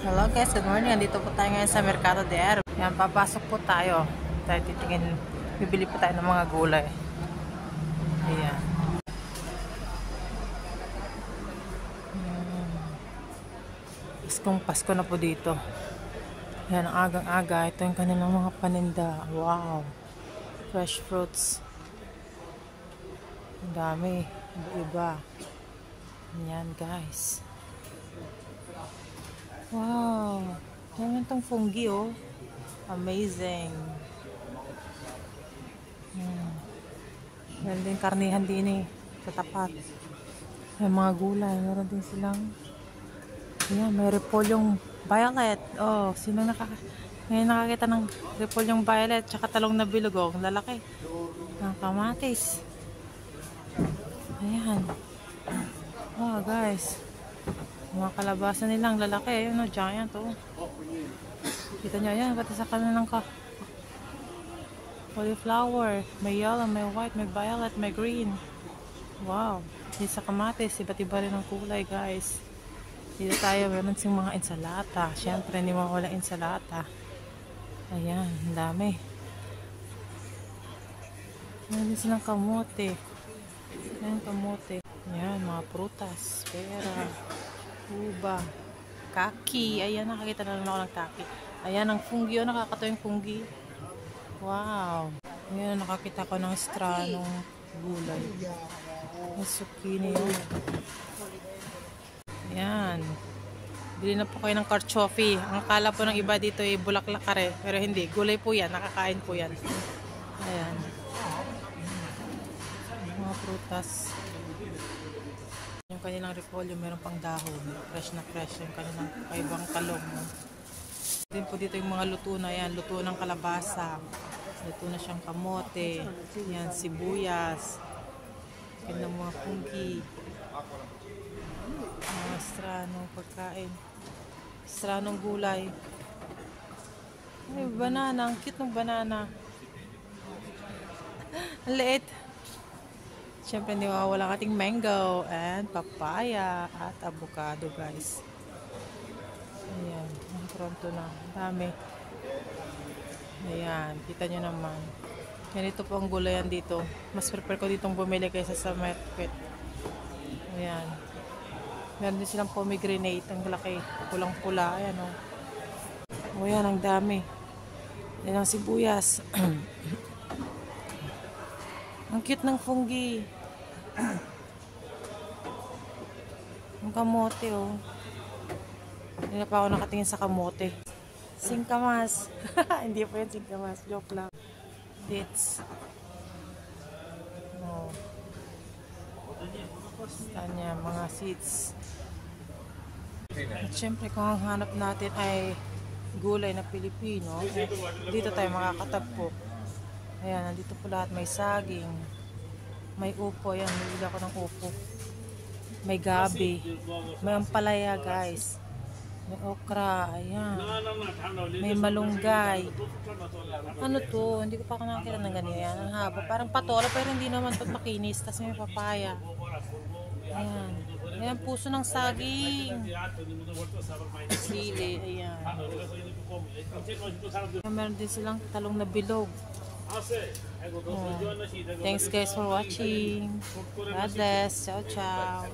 Hello guys, good morning. Andito po tayo ngayon sa Mercado de Aero. Yan, papasok po tayo. Tayo titingin, bibili po tayo ng mga gulay. Ayan. Pasko na po dito. Yan, ang agang-aga. Ito yung kanilang mga paninda. Wow. Fresh fruits. Ang dami. Iba-iba. Yan guys. Wow. Yan itong fungi oh. Amazing. Meron din karnihan din eh. Sa tapat. May mga gulay. Meron din silang yan, may repolyong violet. Oh, sino ngayon nakakita ng repolyong violet tsaka talong na bilog oh. Ang lalaki. Ang kamatis. Ayan. Wow guys. Mga kalabasan nilang lalaki. Ayun o, giant o. Kita nyo yan, pati sa kanilang cauliflower. May yellow, may white, may violet, may green. Wow. Dito sa kamatis, iba't iba rin ang kulay guys. Dito tayo, meron sing mga ensalata. Siyempre, hindi mawala ensalata. Ayan, ang dami. Meron din silang kamote. Ayan, kamote. Ayan, mga prutas, pera, uba, kaki. Ayan, nakakita na lang ako ng kaki. Ayan, ang fungi. Oh, nakakatawa yung fungi. Wow. Ayan, nakakita ko ng straw ng gulay. Ang zucchini yun. Ayan. Bili na po kayo ng karchofi. Ang akala po ng iba dito ay bulaklak kare. Pero hindi. Gulay po yan. Nakakain po yan. Ayan. Mga prutas. Yung kanilang repolyo, meron pang dahon. Fresh na fresh. Yung kanilang kaibang talong. Din po dito yung mga luto na yan. Luto ng kalabasa. Luto na siyang kamote. Yan, sibuyas. Kanilang mga fungi. Mga stranong pagkain. Stranong gulay. Ay, banana. Ang cute ng banana. Ang liit. Siyempre, hindi mawawala ating mango and papaya at avocado, guys. Ayan. Ang pronto na. Dami. Ayan. Kita nyo naman. Ganito po ang gulayan dito. Mas prefer ko ditong bumili kaysa sa market. Ayan. Meron din silang pomegranate. Ang laki. Pulang-pula. Ayan o. O yan. Ang dami. Ayan ang sibuyas. Ang cute ng fungi. Ang kamote oh. Hindi na pa ako nakatingin sa kamote. Singkamas. Hindi po yan singkamas. Joke lang. Dates. Oh. Tanya, mga seeds. At syempre kung ang hanap natin ay gulay na Pilipino, dito tayo makakatagpo. Ayan, nandito po lahat. May saging. May upo. Ayan, nilila ko ng upo. May gabi. May ampalaya, guys. May okra. Ayan. May malunggay. Ano to? Hindi ko pa nakakita ng ganyan. Ang haba. Parang patola, pero hindi naman ito makinis. Tapos may papaya. Ayan. Ayan, puso ng saging. Sili. Ayan. Meron din silang talong na bilog. Thanks guys for watching. God bless. Ciao, ciao.